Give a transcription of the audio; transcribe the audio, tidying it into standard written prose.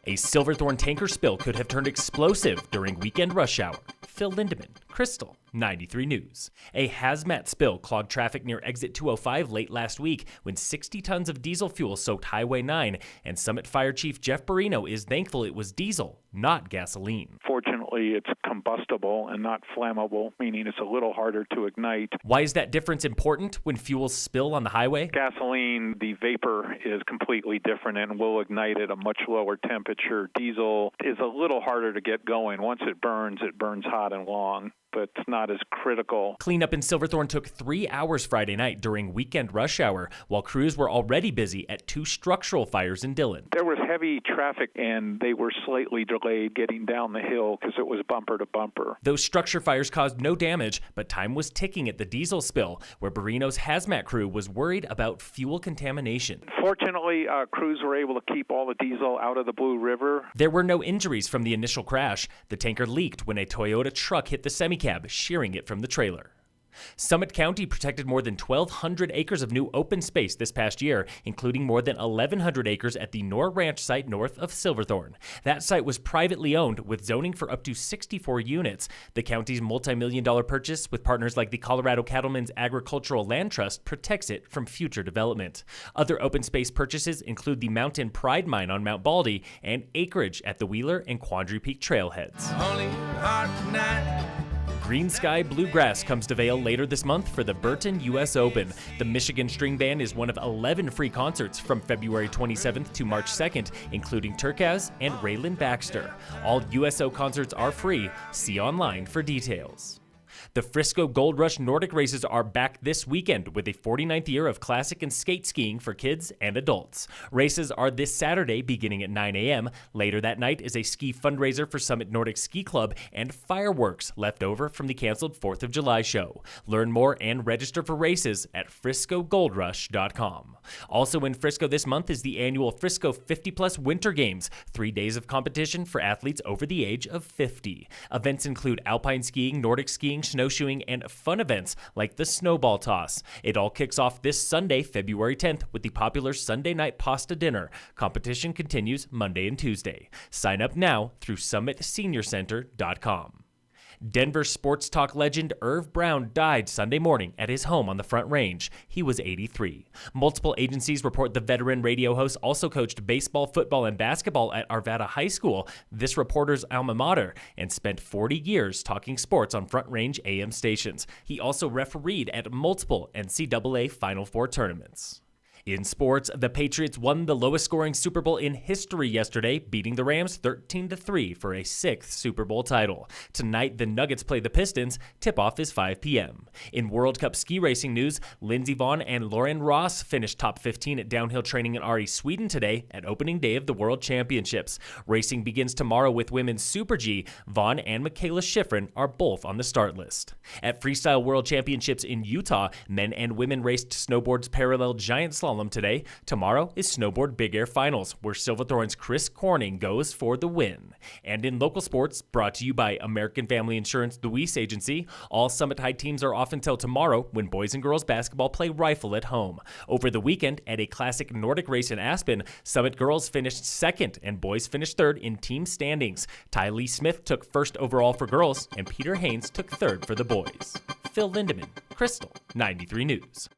A Silverthorne tanker spill could have turned explosive during weekend rush hour. Phil Lindeman, Krystal, 93 News. A HAZMAT spill clogged traffic near exit 205 late last week when 60 tons of diesel fuel soaked Highway 9, and Summit Fire Chief Jeff Burino is thankful it was diesel, not gasoline. Fortunately, it's combustible and not flammable, meaning it's a little harder to ignite. Why is that difference important when fuels spill on the highway? Gasoline, the vapor is completely different and will ignite at a much lower temperature. Diesel is a little harder to get going. Once it burns hot and long, but it's not as critical. Cleanup in Silverthorne took 3 hours Friday night during weekend rush hour, while crews were already busy at 2 structural fires in Dillon. There was heavy traffic, and they were slightly delayed getting down the hill because it was bumper to bumper. Those structure fires caused no damage, but time was ticking at the diesel spill, where Burino's HAZMAT crew was worried about fuel contamination. Fortunately, crews were able to keep all the diesel out of the Blue River. There were no injuries from the initial crash. The tanker leaked when a Toyota truck hit the semicab, shearing it from the trailer. Summit County protected more than 1,200 acres of new open space this past year, including more than 1,100 acres at the Nor Ranch site north of Silverthorne. That site was privately owned with zoning for up to 64 units. The county's multi-million-dollar purchase with partners like the Colorado Cattlemen's Agricultural Land Trust protects it from future development. Other open space purchases include the Mountain Pride Mine on Mount Baldy and acreage at the Wheeler and Quandary Peak trailheads. Greensky Bluegrass comes to Vail later this month for the Burton US Open. The Michigan String Band is one of 11 free concerts from February 27th to March 2nd, including Turkaz and Raylan Baxter. All USO concerts are free. See online for details. The Frisco Gold Rush Nordic races are back this weekend with a 49th year of classic and skate skiing for kids and adults. Races are this Saturday beginning at 9 a.m. Later that night is a ski fundraiser for Summit Nordic Ski Club and fireworks left over from the canceled 4th of July show. Learn more and register for races at friscogoldrush.com. Also in Frisco this month is the annual Frisco 50-plus Winter Games, 3 days of competition for athletes over the age of 50. Events include alpine skiing, Nordic skiing, snowshoeing, and fun events like the snowball toss. It all kicks off this Sunday, February 10th, with the popular Sunday night pasta dinner. Competition continues Monday and Tuesday. Sign up now through summitseniorcenter.com. Denver sports talk legend Irv Brown died Sunday morning at his home on the Front Range. He was 83. Multiple agencies report the veteran radio host also coached baseball, football, and basketball at Arvada High School, this reporter's alma mater, and spent 40 years talking sports on Front Range AM stations. He also refereed at multiple NCAA Final Four tournaments. In sports, the Patriots won the lowest-scoring Super Bowl in history yesterday, beating the Rams 13-3 for a 6th Super Bowl title. Tonight, the Nuggets play the Pistons. Tip-off is 5 p.m. In World Cup ski racing news, Lindsey Vonn and Lauren Ross finished top 15 at downhill training in Ari, Sweden today at opening day of the World Championships. Racing begins tomorrow with women's Super G. Vonn and Michaela Schifrin are both on the start list. At Freestyle World Championships in Utah, men and women raced snowboards parallel giant slalom today. Tomorrow is Snowboard Big Air Finals, where Silverthorne's Chris Corning goes for the win. And in local sports, brought to you by American Family Insurance, the Weiss Agency, all Summit High teams are off until tomorrow when boys and girls basketball play rifle at home. Over the weekend, at a classic Nordic race in Aspen, Summit girls finished second and boys finished third in team standings. Ty Lee Smith took first overall for girls, and Peter Haynes took third for the boys. Phil Lindeman, Krystal, 93 News.